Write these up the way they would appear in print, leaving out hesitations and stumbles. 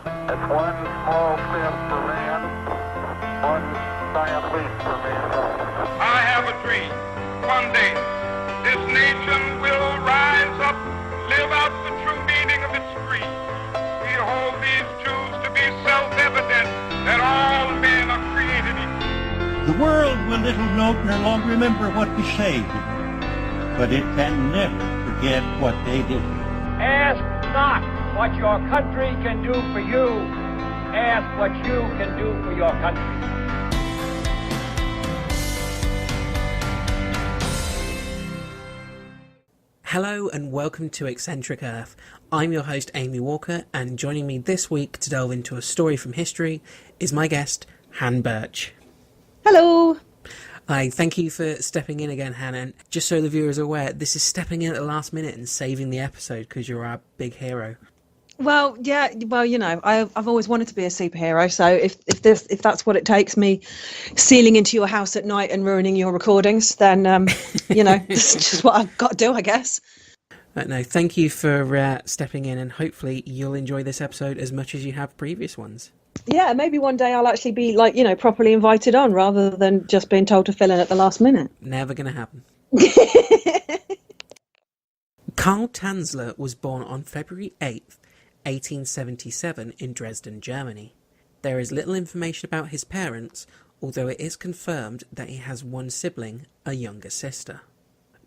It's one small step for man, one giant leap for mankind. I have a dream. One day, this nation will rise up, live out the true meaning of its creed. We hold these truths to be self-evident, that all men are created equal. The world will little note nor long remember what we say, but it can never forget what they did. Ask not what your country can do for you. Ask what you can do for your country. Hello and welcome to Eccentric Earth. I'm your host Amy Walker, and joining me this week to delve into a story from history is my guest, Han Burch. Hello. Hi, thank you for stepping in again, Han, and just so the viewers are aware, this is stepping in at the last minute and saving the episode because you're our big hero. Well, yeah. Well, you know, I've always wanted to be a superhero. So if that's what it takes, me sealing into your house at night and ruining your recordings, then you know, this is just what I've got to do, I guess. But no, thank you for stepping in, and hopefully you'll enjoy this episode as much as you have previous ones. Yeah, maybe one day I'll actually be like, you know, properly invited on rather than just being told to fill in at the last minute. Never going to happen. Carl Tanzler was born on February 8th, 1877 in Dresden, Germany. There is little information about his parents, although it is confirmed that he has one sibling, a younger sister.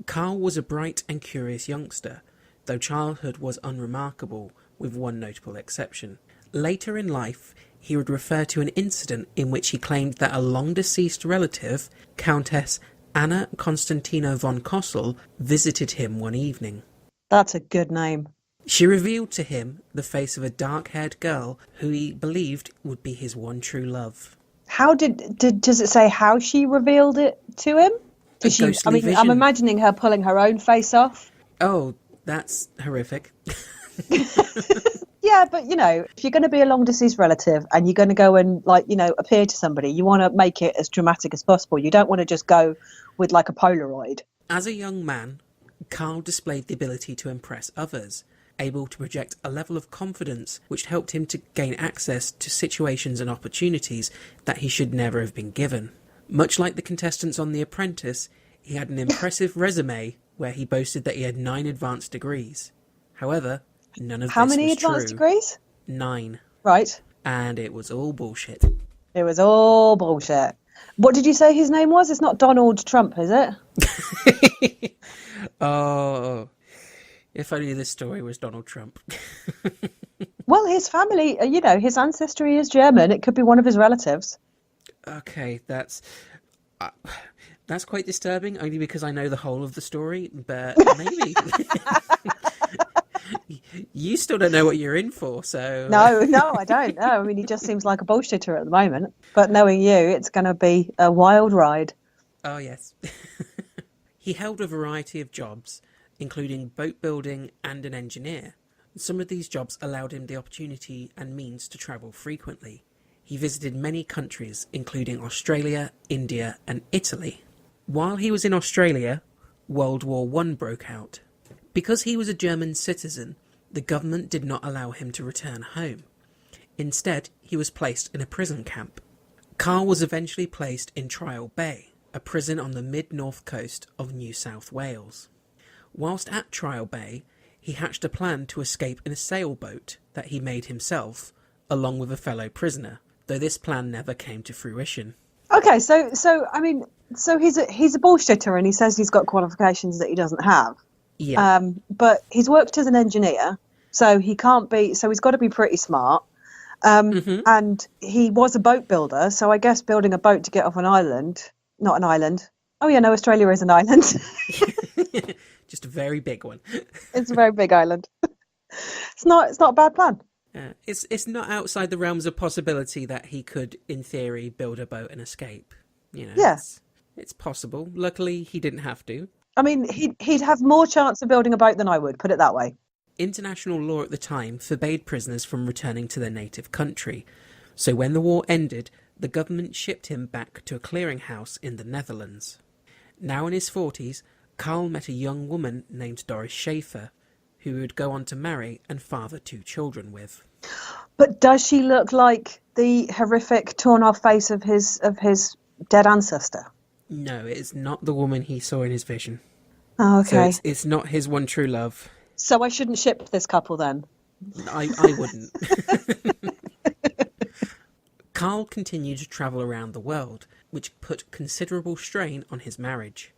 Carl was a bright and curious youngster, though childhood was unremarkable, with one notable exception. Later in life, he would refer to an incident in which he claimed that a long-deceased relative, Countess Anna Constantina von Kossel, visited him one evening. That's a good name. She revealed to him the face of a dark-haired girl who he believed would be his one true love. How does it say how she revealed it to him? A ghostly vision. I'm imagining her pulling her own face off. Oh, that's horrific. Yeah, but, you know, if you're going to be a long-deceased relative and you're going to go and, like, you know, appear to somebody, you want to make it as dramatic as possible. You don't want to just go with, like, a Polaroid. As a young man, Carl displayed the ability to impress others, able to project a level of confidence which helped him to gain access to situations and opportunities that he should never have been given. Much like the contestants on The Apprentice, he had an impressive resume where he boasted that he had 9 advanced degrees. However, none of How this many was advanced true. degrees? 9. Right. And it was all bullshit. It was all bullshit. What did you say his name was? It's not Donald Trump, is it? Oh, if only this story was Donald Trump. Well, his family, you know, his ancestry is German. It could be one of his relatives. Okay, that's quite disturbing, only because I know the whole of the story, but maybe. You still don't know what you're in for, so... No, I don't know. I mean, he just seems like a bullshitter at the moment. But knowing you, it's going to be a wild ride. Oh, yes. He held a variety of jobs, including boat building and an engineer. Some of these jobs allowed him the opportunity and means to travel frequently. He visited many countries, including Australia, India, and Italy. While he was in Australia, World War I broke out. Because he was a German citizen, the government did not allow him to return home. Instead, he was placed in a prison camp. Carl was eventually placed in Trial Bay, a prison on the mid-north coast of New South Wales. Whilst at Trial Bay, he hatched a plan to escape in a sailboat that he made himself, along with a fellow prisoner, though this plan never came to fruition. Okay, so I mean, so he's a bullshitter and he says he's got qualifications that he doesn't have. Yeah. But he's worked as an engineer, so he can't be. So he's got to be pretty smart. And he was a boat builder, so I guess building a boat to get off an island, not an island. Oh yeah, no, Australia is an island. Just a very big one. It's a very big island. It's not a bad plan. It's not outside the realms of possibility that he could, in theory, build a boat and escape. You know, yeah. It's possible. Luckily, he didn't have to. I mean, he'd have more chance of building a boat than I would, put it that way. International law at the time forbade prisoners from returning to their native country, so when the war ended, the government shipped him back to a clearinghouse in the Netherlands. Now in his 40s, Carl met a young woman named Doris Schaefer, who he would go on to marry and father 2 children with. But does she look like the horrific torn off face of his dead ancestor? No, it is not the woman he saw in his vision. Oh, okay. So it's not his one true love. So I shouldn't ship this couple then? I wouldn't. Carl continued to travel around the world, which put considerable strain on his marriage.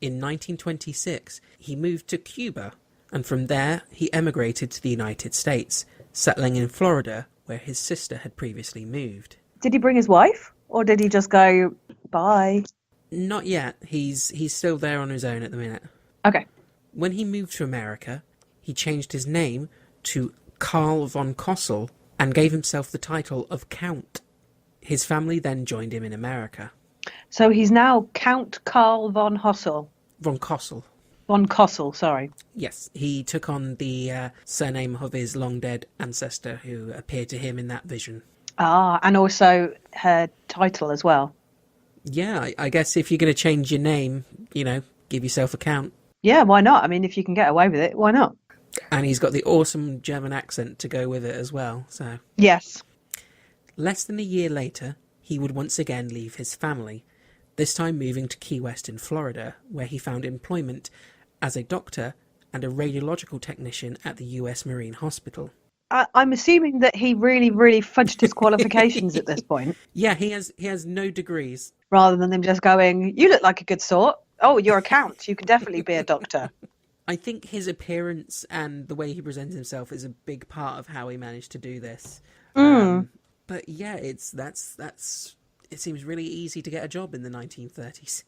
In 1926, he moved to Cuba, and from there he emigrated to the United States, settling in Florida, where his sister had previously moved. Did he bring his wife, or did he just go, bye? Not yet. He's still there on his own at the minute. Okay. When he moved to America, he changed his name to Carl von Kossel and gave himself the title of Count. His family then joined him in America. So he's now Count Carl von Hossel. Von Kossel. Von Kossel, sorry. Yes, he took on the surname of his long-dead ancestor who appeared to him in that vision. Ah, and also her title as well. Yeah, I guess if you're going to change your name, give yourself a Count. Yeah, why not? I mean, if you can get away with it, why not? And he's got the awesome German accent to go with it as well, so... Yes. Less than a year later, he would once again leave his family, this time moving to Key West in Florida, where he found employment as a doctor and a radiological technician at the US Marine Hospital. I'm assuming that he really, really fudged his qualifications at this point. Yeah, he has no degrees. Rather than them just going, you look like a good sort. Oh, you're a count. You can definitely be a doctor. I think his appearance and the way he presents himself is a big part of how he managed to do this. But yeah, it seems really easy to get a job in the 1930s.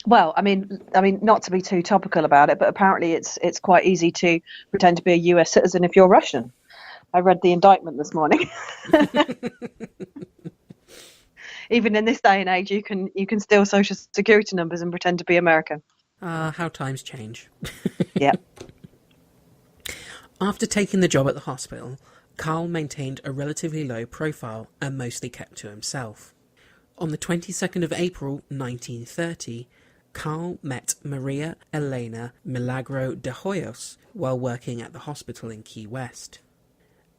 Well, I mean, not to be too topical about it, but apparently it's quite easy to pretend to be a US citizen if you're Russian. I read the indictment this morning. Even in this day and age, you can steal social security numbers and pretend to be American. How times change. Yeah. After taking the job at the hospital, Carl maintained a relatively low profile and mostly kept to himself. On the 22nd of April 1930, Carl met Maria Elena Milagro de Hoyos while working at the hospital in Key West.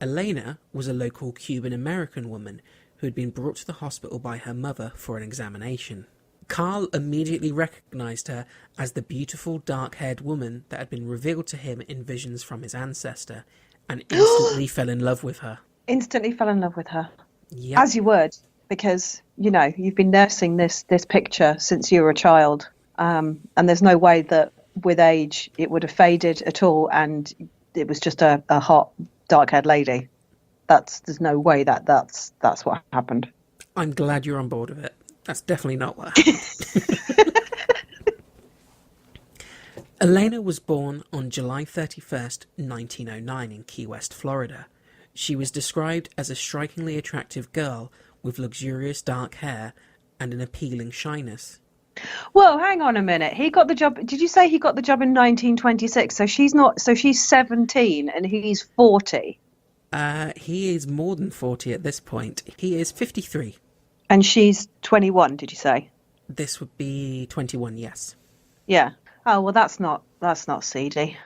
Elena was a local Cuban-American woman who had been brought to the hospital by her mother for an examination. Carl immediately recognised her as the beautiful dark-haired woman that had been revealed to him in visions from his ancestor, and instantly fell in love with her. Instantly fell in love with her. Yep. As you would, because, you've been nursing this picture since you were a child, and there's no way that with age it would have faded at all, and it was just a hot, dark-haired lady. There's no way that's what happened. I'm glad you're on board with it. That's definitely not what happened. Elena was born on July 31st, 1909 in Key West, Florida. She was described as a strikingly attractive girl with luxurious dark hair and an appealing shyness. Well, hang on a minute. He got the job. Did you say he got the job in 1926? So she's 17 and he's 40. He is more than 40 at this point. He is 53. And she's 21, did you say? This would be 21, yes. Yeah. Oh, well, that's not seedy.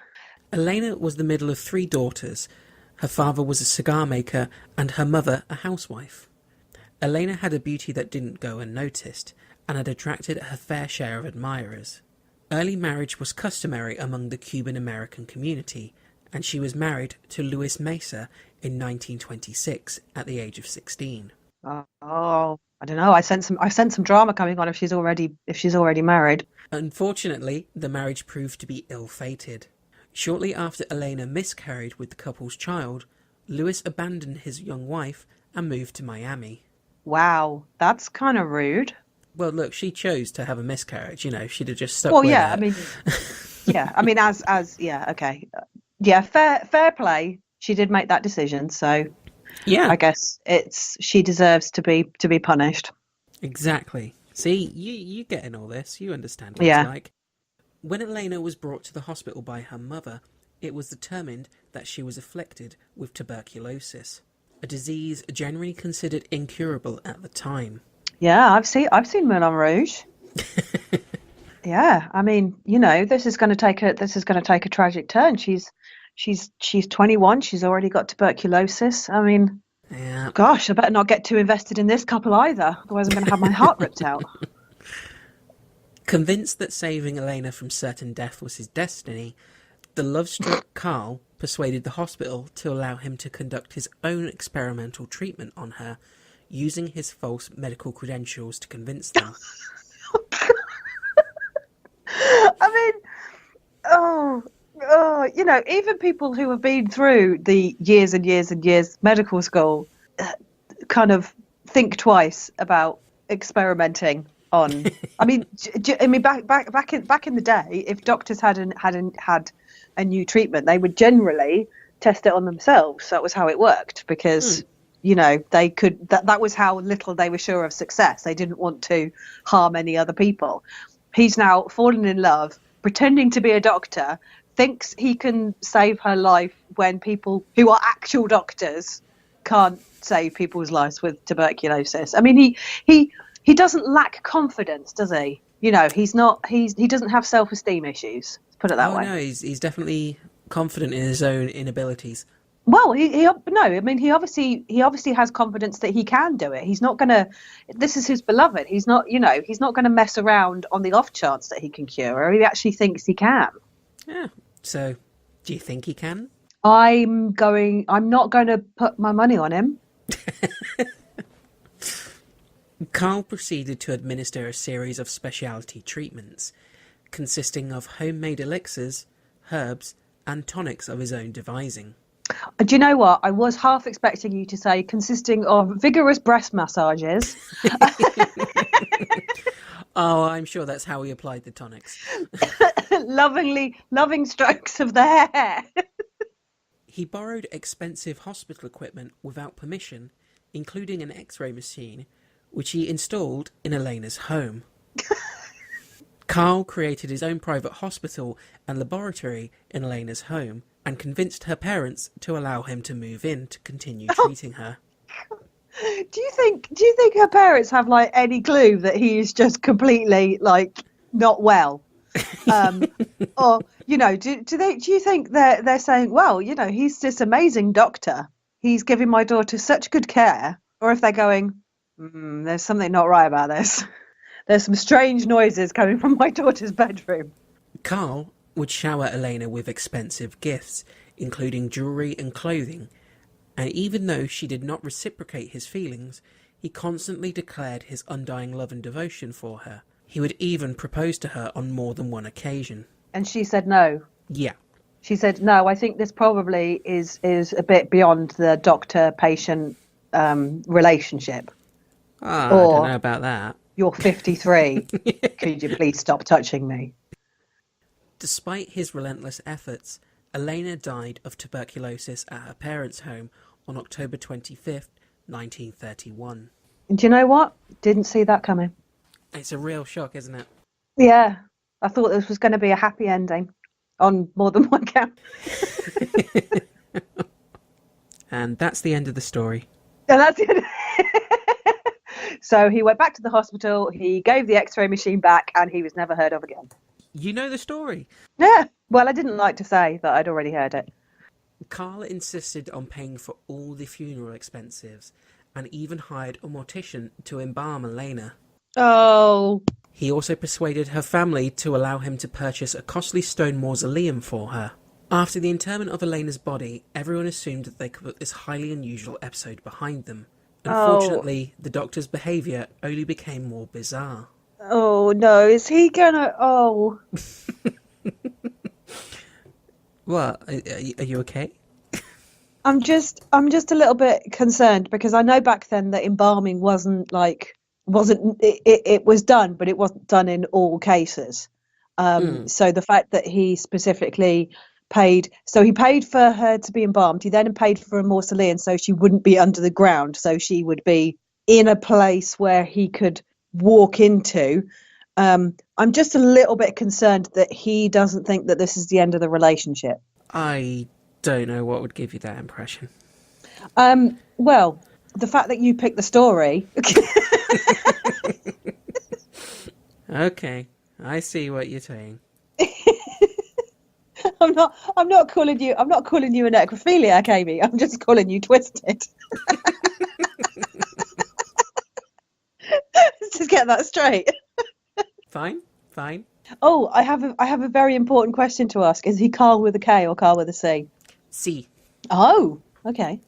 Elena was the middle of 3 daughters. Her father was a cigar maker and her mother a housewife. Elena had a beauty that didn't go unnoticed and had attracted her fair share of admirers. Early marriage was customary among the Cuban-American community, and she was married to Luis Mesa in 1926 at the age of 16. Oh, I don't know. I sense some drama coming on if she's already married. Unfortunately, the marriage proved to be ill-fated. Shortly after Elena miscarried with the couple's child, Luis abandoned his young wife and moved to Miami. Wow, that's kind of rude. Well, look, she chose to have a miscarriage. She'd have just stuck with it. Okay. Yeah, fair play. She did make that decision, so yeah, I guess she deserves to be punished. Exactly. See, you get in all this. You understand what it's like. When Elena was brought to the hospital by her mother, it was determined that she was afflicted with tuberculosis, a disease generally considered incurable at the time. Yeah, I've seen Moulin Rouge. Yeah, I mean, this is going to take a tragic turn. She's 21. She's already got tuberculosis. I mean, Yeah. Gosh, I better not get too invested in this couple either. Otherwise I'm going to have my heart ripped out. Convinced that saving Elena from certain death was his destiny, the love-struck Carl persuaded the hospital to allow him to conduct his own experimental treatment on her, using his false medical credentials to convince them. I mean, you know, even people who have been through the years and years and years medical school kind of think twice about experimenting on. I mean, back in the day, if doctors hadn't had a new treatment, they would generally test it on themselves. That was how it worked, because you know, they could. That was how little they were sure of success. They didn't want to harm any other people. He's now fallen in love, pretending to be a doctor, thinks he can save her life when people who are actual doctors can't save people's lives with tuberculosis. I mean, he doesn't lack confidence, does he? You know, he doesn't have self-esteem issues. Let's put it that way. No, he's definitely confident in his own inabilities. Well, he obviously has confidence that he can do it. He's not gonna. This is his beloved. He's not gonna mess around on the off chance that he can cure her. He actually thinks he can. Yeah. So, do you think he can? I'm not going to put my money on him. Carl proceeded to administer a series of specialty treatments, consisting of homemade elixirs, herbs, and tonics of his own devising. Do you know what? I was half expecting you to say consisting of vigorous breast massages. Oh, I'm sure that's how he applied the tonics. Loving strokes of the hair. He borrowed expensive hospital equipment without permission, including an X-ray machine, which he installed in Elena's home. Carl created his own private hospital and laboratory in Elena's home and convinced her parents to allow him to move in to continue treating her. Do you think her parents have like any clue that he is just completely like not well? Or you know, do you think they're saying, well, you know, he's this amazing doctor, he's giving my daughter such good care? Or if they're going, there's something not right about this. There's some strange noises coming from my daughter's bedroom. Carl would shower Elena with expensive gifts, including jewellery and clothing, and even though she did not reciprocate his feelings, he constantly declared his undying love and devotion for her. He would even propose to her on more than one occasion. And she said no? Yeah. She said, no, I think this probably is a bit beyond the doctor-patient relationship. I don't know about that. You're 53. Could you please stop touching me? Despite his relentless efforts, Elena died of tuberculosis at her parents' home on October 25th, 1931. Do you know what? Didn't see that coming. It's a real shock, isn't it? Yeah. I thought this was going to be a happy ending on more than one count. And that's the end of the story. And that's it. So he went back to the hospital, he gave the X-ray machine back, and he was never heard of again. You know the story. Yeah. Well, I didn't like to say that I'd already heard it. Carl insisted on paying for all the funeral expenses and even hired a mortician to embalm Elena. Oh. He also persuaded her family to allow him to purchase a costly stone mausoleum for her. After the interment of Elena's body, everyone assumed that they could put this highly unusual episode behind them. Unfortunately, the doctor's behaviour only became more bizarre. Oh, no. Is he gonna... Oh. What? Are you okay? I'm just a little bit concerned because I know back then that embalming it was done, but it wasn't done in all cases. So the fact that he specifically paid for her to be embalmed, he then paid for a mausoleum so she wouldn't be under the ground, so she would be in a place where he could walk into. I'm just a little bit concerned that he doesn't think that this is the end of the relationship. I don't know what would give you that impression. Well, the fact that you picked the story. Okay, I see what you're saying. I'm not calling you a necrophiliac, Amy. I'm just calling you twisted. Let's just get that straight. Fine. Oh, I have a very important question to ask. Is he Carl with a K or Carl with a C? C. Oh, okay.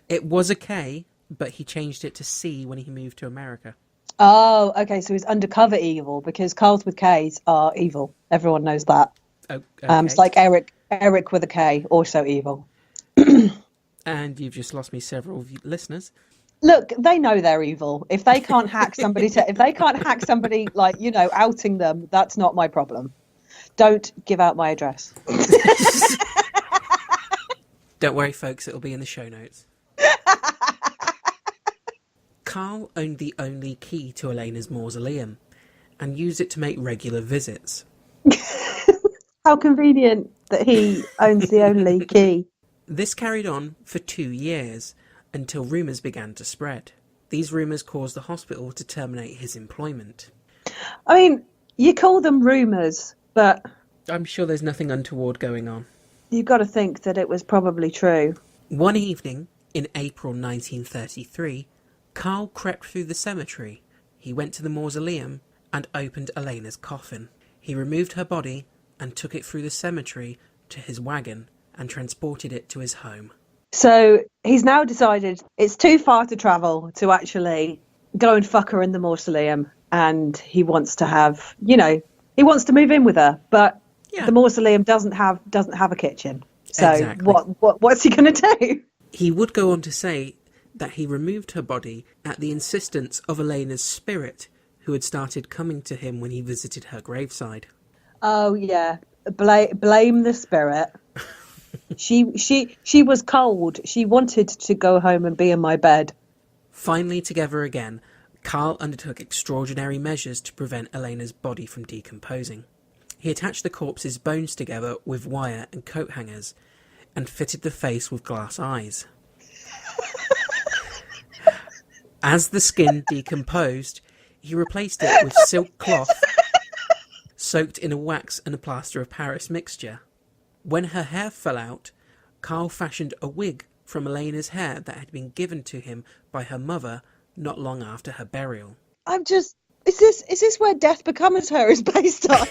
It was a K, but he changed it to C when he moved to America. Oh, okay. So he's undercover evil because Carls with Ks are evil. Everyone knows that. Oh, okay. It's like Eric with a K, also evil. And you've just lost me several listeners. Look, they know they're evil. If they can't hack somebody, like, outing them, that's not my problem. Don't give out my address. Don't worry, folks, it'll be in the show notes. Carl owned the only key to Elena's mausoleum and used it to make regular visits. How convenient that he owns the only key. This carried on for 2 years until rumours began to spread. These rumours caused the hospital to terminate his employment. I mean, you call them rumours, but I'm sure there's nothing untoward going on. You've got to think that it was probably true. One evening, in April 1933, Carl crept through the cemetery. He went to the mausoleum and opened Elena's coffin. He removed her body and took it through the cemetery to his wagon and transported it to his home. So he's now decided it's too far to travel to actually go and fuck her in the mausoleum, and he wants to have, he wants to move in with her, but the mausoleum doesn't have a kitchen. So exactly. What's he going to do? He would go on to say that he removed her body at the insistence of Elena's spirit, who had started coming to him when he visited her graveside. Oh yeah, blame the spirit. She was cold. She wanted to go home and be in my bed. Finally together again, Carl undertook extraordinary measures to prevent Elena's body from decomposing. He attached the corpse's bones together with wire and coat hangers and fitted the face with glass eyes. As the skin decomposed, he replaced it with silk cloth soaked in a wax and a plaster of Paris mixture. When her hair fell out, Carl fashioned a wig from Elena's hair that had been given to him by her mother not long after her burial. Is this where Death Becomes Her is based on?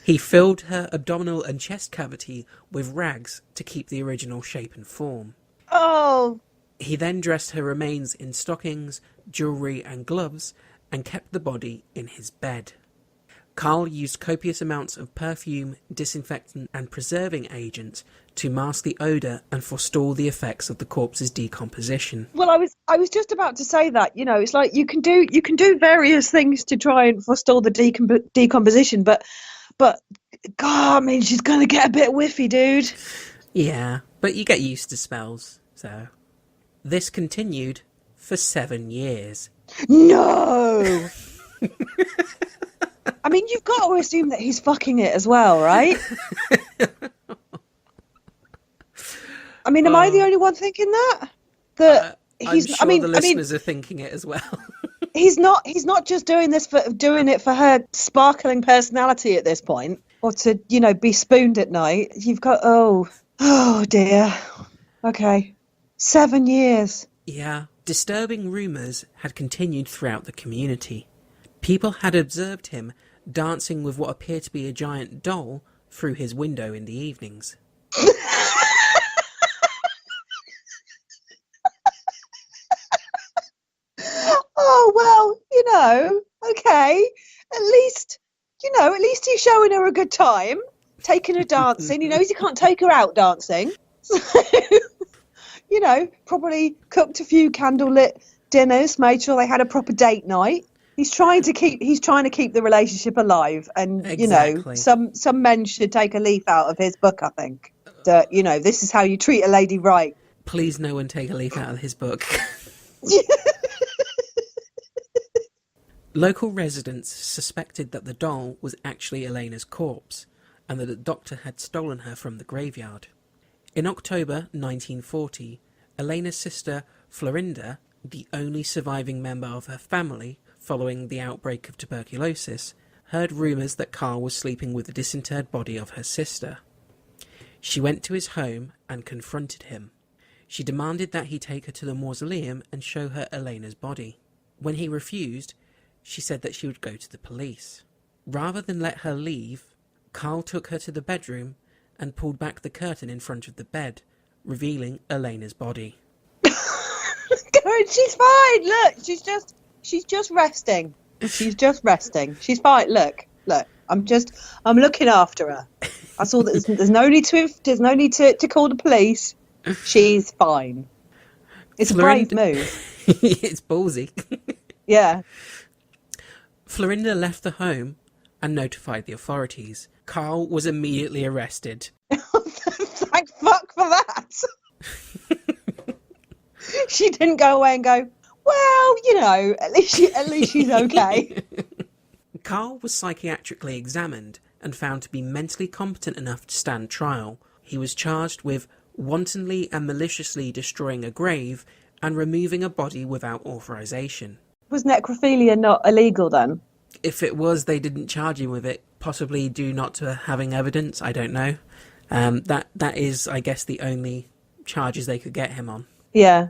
He filled her abdominal and chest cavity with rags to keep the original shape and form. Oh! He then dressed her remains in stockings, jewellery and gloves and kept the body in his bed. Carl used copious amounts of perfume, disinfectant and preserving agent to mask the odour and forestall the effects of the corpse's decomposition. Well, I was just about to say that, it's like you can do various things to try and forestall the decomposition, but God, I mean, she's going to get a bit whiffy, dude. Yeah, but you get used to spells, so. This continued for 7 years. No! I mean, you've got to assume that he's fucking it as well, right? I mean, am I the only one thinking that? I'm sure the listeners are thinking it as well. He's not just doing it for her sparkling personality at this point, or to, be spooned at night. You've got, oh dear. Okay. 7 years. Yeah. Disturbing rumours had continued throughout the community. People had observed him dancing with what appeared to be a giant doll through his window in the evenings. Oh, well, okay. At least he's showing her a good time, taking her dancing. He knows he can't take her out dancing. So, probably cooked a few candlelit dinners, made sure they had a proper date night. He's trying to keep the relationship alive, and exactly. Some men should take a leaf out of his book. I think that this is how you treat a lady right. Please, no one take a leaf out of his book. Local residents suspected that the doll was actually Elena's corpse, and that a doctor had stolen her from the graveyard. In October 1940, Elena's sister Florinda, the only surviving member of her family following the outbreak of tuberculosis, heard rumours that Carl was sleeping with the disinterred body of her sister. She went to his home and confronted him. She demanded that he take her to the mausoleum and show her Elena's body. When he refused, she said that she would go to the police. Rather than let her leave, Carl took her to the bedroom and pulled back the curtain in front of the bed, revealing Elena's body. God, she's fine. Look, she's just resting. She's just resting. She's fine. Look. I'm looking after her. I saw that there's no need to call the police. She's fine. It's a brave move. It's ballsy. Yeah. Florinda left the home and notified the authorities. Carl was immediately arrested. Thank fuck for that. She didn't go away and go, well, at least she's okay. Carl was psychiatrically examined and found to be mentally competent enough to stand trial. He was charged with wantonly and maliciously destroying a grave and removing a body without authorization. Was necrophilia not illegal then? If it was, they didn't charge him with it, possibly due not to having evidence. I don't know. That is, I guess, the only charges they could get him on. Yeah.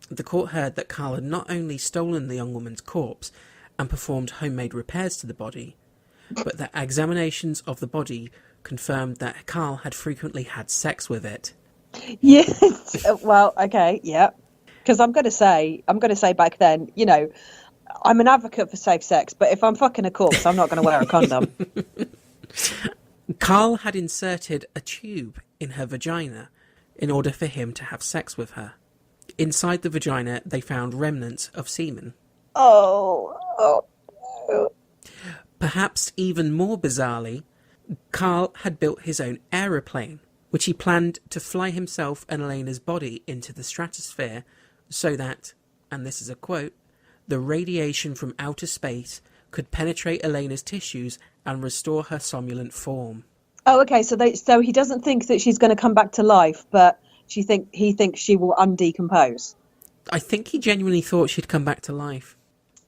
The court heard that Carl had not only stolen the young woman's corpse and performed homemade repairs to the body, but that examinations of the body confirmed that Carl had frequently had sex with it. Yes. Well, okay, yeah. Because I'm going to say back then, I'm an advocate for safe sex, but if I'm fucking a corpse, I'm not going to wear a condom. Carl had inserted a tube in her vagina in order for him to have sex with her. Inside the vagina, they found remnants of semen. Oh. Perhaps even more bizarrely, Carl had built his own aeroplane, which he planned to fly himself and Elena's body into the stratosphere so that, and this is a quote, the radiation from outer space could penetrate Elena's tissues and restore her somnolent form. Oh, okay. So he doesn't think that she's going to come back to life, but he thinks she will undecompose. I think he genuinely thought she'd come back to life.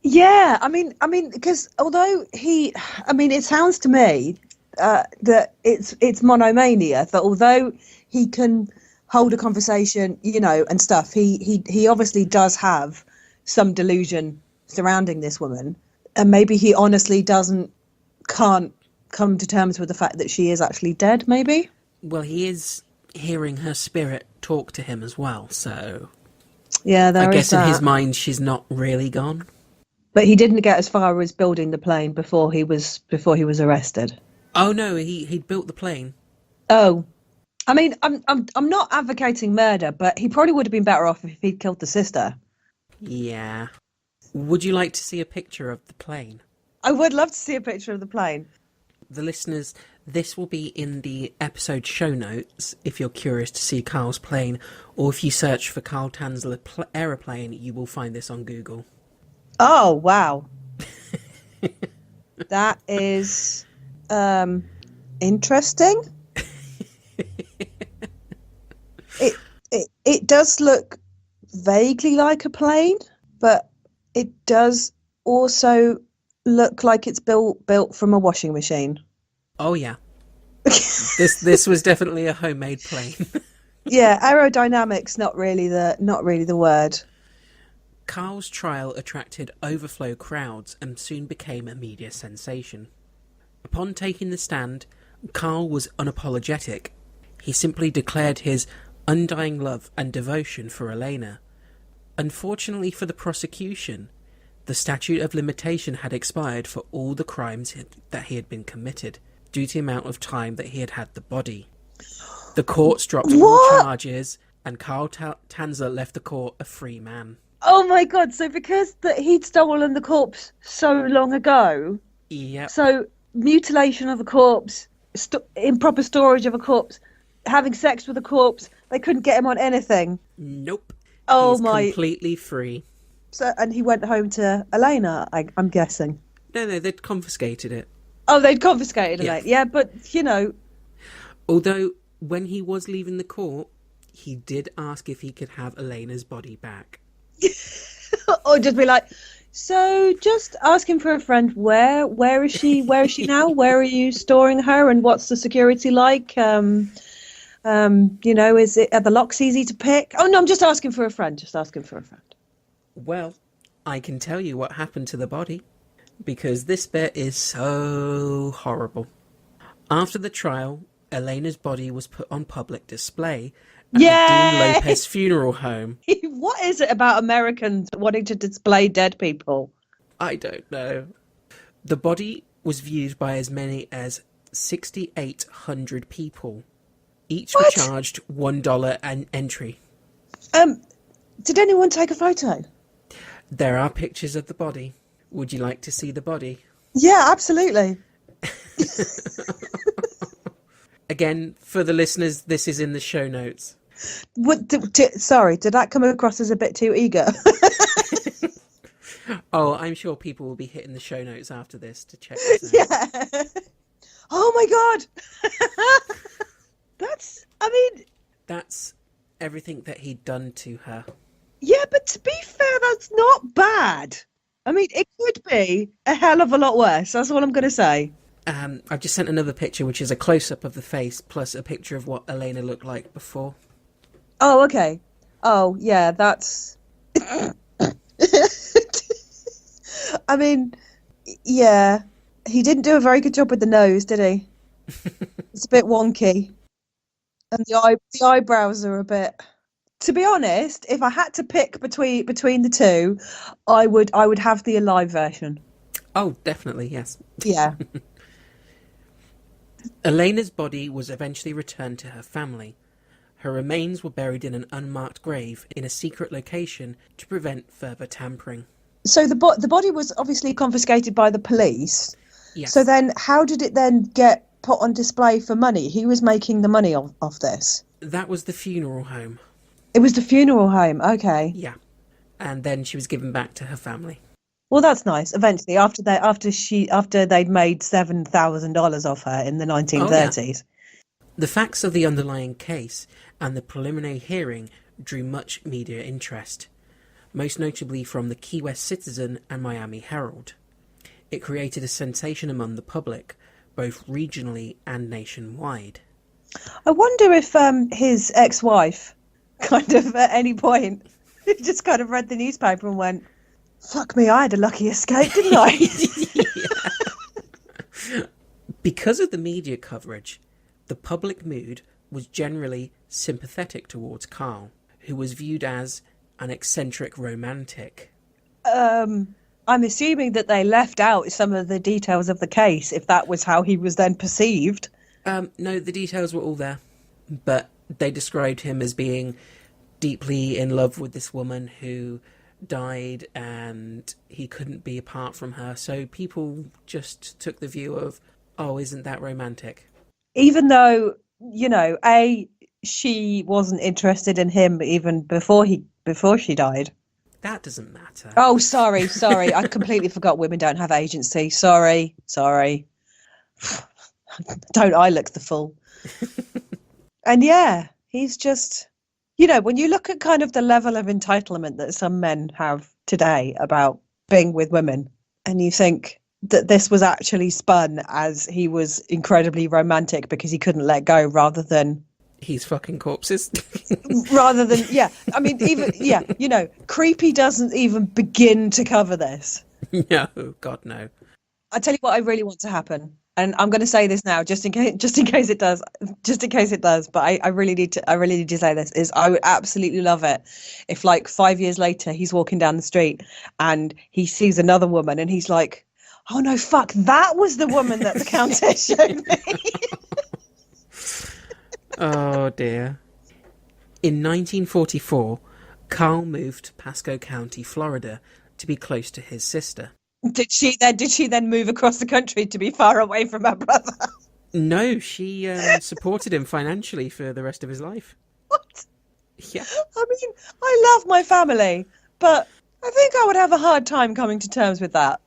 Yeah, I mean, because although it sounds to me that it's monomania. That although he can hold a conversation, and stuff, he obviously does have some delusion surrounding this woman, and maybe he honestly can't come to terms with the fact that she is actually dead. Maybe. Well, he is hearing her spirit talk to him as well, so yeah, I guess in his mind she's not really gone. But he didn't get as far as building the plane before he was arrested. Oh no, he'd built the plane. Oh, I mean, I'm not advocating murder, but he probably would have been better off if he'd killed the sister. Yeah. Would you like to see a picture of the plane? I would love to see a picture of the plane. The listeners, this will be in the episode show notes if you're curious to see Carl's plane, or if you search for Carl Tanzler aeroplane, you will find this on Google. Oh, wow. That is interesting. It does look vaguely like a plane, but it does also look like it's built from a washing machine. Oh yeah. This was definitely a homemade plane. Yeah, aerodynamics not really the word. Carl's trial attracted overflow crowds and soon became a media sensation. Upon taking the stand, Carl was unapologetic. He simply declared his undying love and devotion for Elena. Unfortunately for the prosecution, the statute of limitation had expired for all the crimes that he had been committed, due to the amount of time that he had had the body. The courts dropped all charges, and Carl Tanzler left the court a free man. Oh my God, so because he'd stolen the corpse so long ago, yep. So mutilation of a corpse, improper storage of a corpse, having sex with a corpse, they couldn't get him on anything. Nope. Oh He's my! Completely free. So, and he went home to Elena, I'm guessing. No, they'd confiscated it. Oh, they'd confiscated Elena. Yeah, but Although when he was leaving the court, he did ask if he could have Elena's body back. Or just be like, So, just asking for a friend, where is she? Where is she now? Where are you storing her, and what's the security like? Are the locks easy to pick? Oh no, I'm just asking for a friend. Just asking for a friend. Well, I can tell you what happened to the body, because this bit is so horrible. After the trial, Elena's body was put on public display at the Dean Lopez funeral home. What is it about Americans wanting to display dead people? I don't know. The body was viewed by as many as 6,800 people. Each were charged $1 an entry. Did anyone take a photo? There are pictures of the body. Would you like to see the body? Yeah, absolutely. Again, for the listeners, this is in the show notes. Sorry, did that come across as a bit too eager? Oh, I'm sure people will be hitting the show notes after this to check this out. Yeah. Oh my God. That's everything that he'd done to her. Yeah, but to be fair, that's not bad. I mean, it could be a hell of a lot worse. That's all I'm going to say. I've just sent another picture, which is a close-up of the face, plus a picture of what Elena looked like before. Oh, okay. Oh, yeah, that's... I mean, yeah, he didn't do a very good job with the nose, did he? It's a bit wonky. And the eyebrows are a bit... To be honest, if I had to pick between the two, I would have the alive version. Oh, definitely, yes. Yeah. Elena's body was eventually returned to her family. Her remains were buried in an unmarked grave in a secret location to prevent further tampering. So the body was obviously confiscated by the police. Yes. So then how did it then get put on display for money? Who was making the money off this? That was the funeral home. It was the funeral home, okay. Yeah. And then she was given back to her family. Well, that's nice. Eventually, after they'd made $7,000 off her in the 1930s. Oh, yeah. The facts of the underlying case and the preliminary hearing drew much media interest, most notably from the Key West Citizen and Miami Herald. It created a sensation among the public, both regionally and nationwide. I wonder if his ex-wife kind of at any point just kind of read the newspaper and went, fuck me, I had a lucky escape, didn't I? Because of the media coverage, the public mood was generally sympathetic towards Carl, who was viewed as an eccentric romantic. I'm assuming that they left out some of the details of the case, if that was how he was then perceived. No, the details were all there, but they described him as being deeply in love with this woman who died and he couldn't be apart from her. So people just took the view of, oh, isn't that romantic? Even though, she wasn't interested in him even before she died. That doesn't matter. Oh, sorry. I completely forgot women don't have agency. Sorry. Don't I look the fool? And yeah, he's just, when you look at kind of the level of entitlement that some men have today about being with women, and you think that this was actually spun as he was incredibly romantic because he couldn't let go rather than... He's fucking corpses. Rather than, yeah. I mean, even, yeah, creepy doesn't even begin to cover this. No, God, no. I tell you what I really want to happen. And I'm going to say this now, just in case it does. But I really need to say this, is I would absolutely love it if, like, 5 years later, he's walking down the street and he sees another woman and he's like, oh no, fuck, that was the woman that the Countess showed me. Oh dear. In 1944, Carl moved to Pasco County, Florida, to be close to his sister. Did she then move across the country to be far away from her brother? No, she supported him financially for the rest of his life. What? Yeah. I mean, I love my family, but I think I would have a hard time coming to terms with that.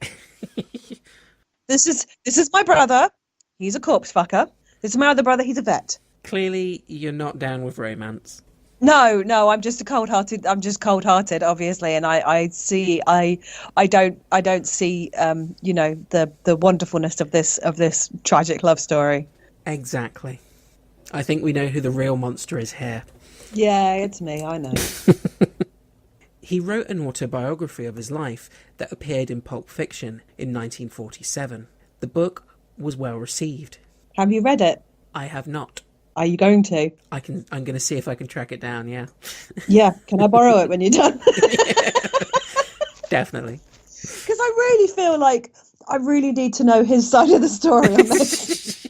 This is my brother. He's a corpse fucker. This is my other brother. He's a vet. Clearly, you're not down with romance. No, I'm just cold-hearted, obviously, and I don't see, the wonderfulness of this tragic love story. Exactly. I think we know who the real monster is here. Yeah, it's me, I know. He wrote an autobiography of his life that appeared in Pulp Fiction in 1947. The book was well received. Have you read it? I have not. Are you going to? I'm going to see if I can track it down, yeah. Yeah, can I borrow it when you're done? Definitely. Because I really feel like I really need to know his side of the story on this.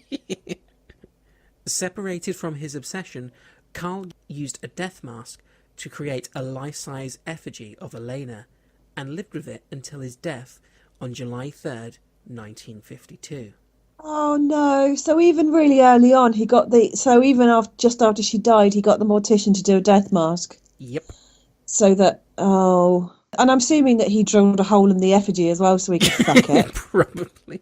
Separated from his obsession, Carl used a death mask to create a life-size effigy of Elena and lived with it until his death on July 3rd, 1952. Oh no! So even really early on, just after she died, he got the mortician to do a death mask. Yep. So that and I'm assuming that he drilled a hole in the effigy as well, so he could fuck it. Probably.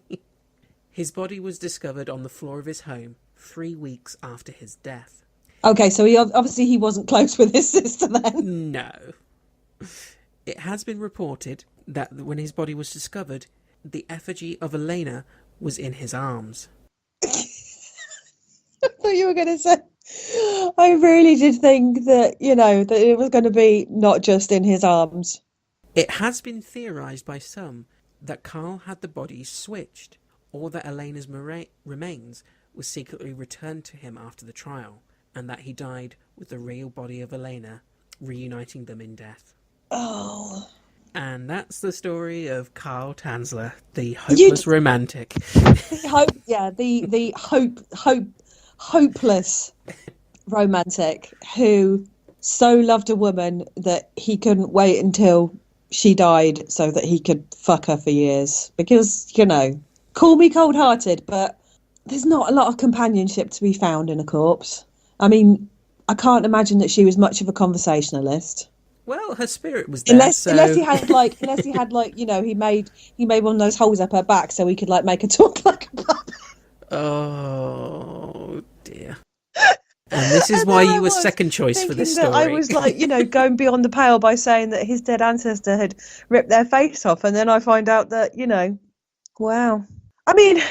His body was discovered on the floor of his home 3 weeks after his death. Okay, so he wasn't close with his sister then. No. It has been reported that when his body was discovered, the effigy of Elena was in his arms. I thought you were going to say... I really did think that, that it was going to be not just in his arms. It has been theorised by some that Carl had the bodies switched, or that Elena's remains were secretly returned to him after the trial, and that he died with the real body of Elena, reuniting them in death. Oh. And that's the story of Carl Tanzler, the hopeless romantic. The hopeless romantic who so loved a woman that he couldn't wait until she died so that he could fuck her for years. Because, call me cold-hearted, but there's not a lot of companionship to be found in a corpse. I mean, I can't imagine that she was much of a conversationalist. Well, her spirit was there. Unless he had he made one of those holes up her back so he could make her talk like a puppet. Oh dear. And this is why you were second choice for this story. I was going beyond the pale by saying that his dead ancestor had ripped their face off, and then I find out that wow. I mean,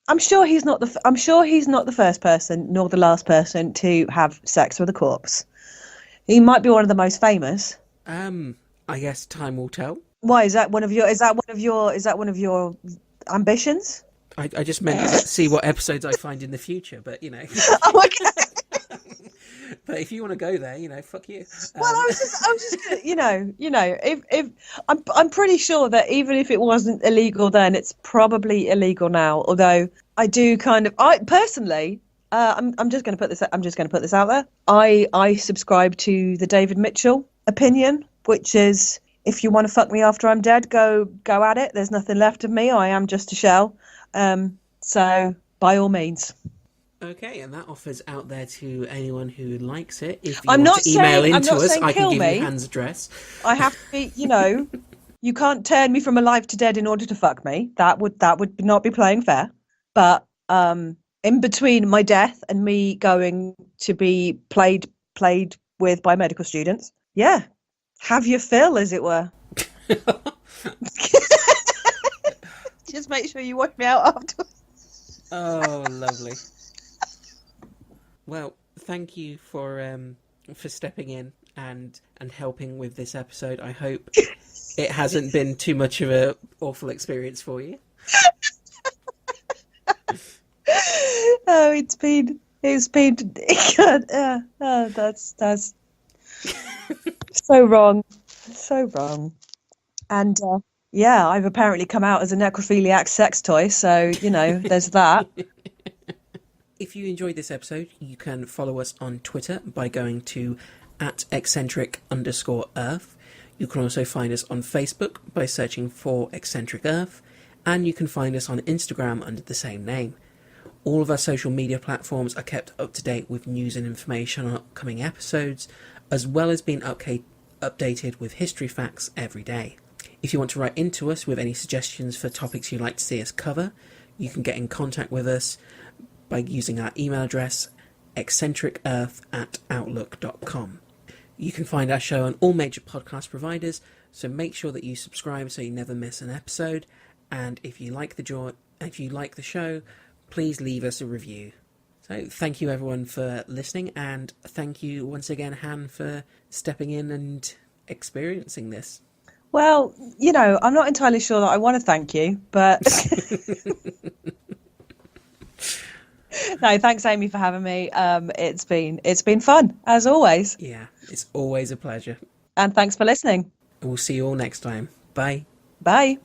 I'm sure he's not the first person nor the last person to have sex with a corpse. He might be one of the most famous. I guess time will tell. Why is that one of your ambitions? I just meant to see what episodes I find in the future, but Oh, okay. But if you want to go there, fuck you. Well, I was just gonna, if I'm pretty sure that even if it wasn't illegal then, it's probably illegal now. Although I do I personally, I'm just going to put this out there. I subscribe to the David Mitchell opinion, which is if you want to fuck me after I'm dead, go at it. There's nothing left of me. I am just a shell. So by all means. Okay, and that offer's out there to anyone who likes it. If you want to email into us, I can give you Han's address. I have to be, you can't turn me from alive to dead in order to fuck me. That would not be playing fair. But in between my death and me going to be played with by medical students, yeah, have your fill, as it were. Just make sure you wash me out afterwards. Oh, lovely. Well, thank you for stepping in and helping with this episode. I hope it hasn't been too much of an awful experience for you. Oh, it's been God, that's so wrong, and yeah, I've apparently come out as a necrophiliac sex toy, so there's that. If you enjoyed this episode, you can follow us on Twitter by going to @eccentric_earth. You can also find us on Facebook by searching for Eccentric Earth, and you can find us on Instagram under the same name. All of our social media platforms are kept up to date with news and information on upcoming episodes, as well as being updated with history facts every day. If you want to write into us with any suggestions for topics you'd like to see us cover, you can get in contact with us by using our email address, eccentricearth@outlook.com. You can find our show on all major podcast providers, so make sure that you subscribe so you never miss an episode. And if you like the show, please leave us a review. So thank you everyone for listening, and thank you once again, Han, for stepping in and experiencing this. Well, I'm not entirely sure that I want to thank you, but no, thanks Amy for having me. It's been fun as always. Yeah, it's always a pleasure. And thanks for listening. We'll see you all next time. Bye. Bye.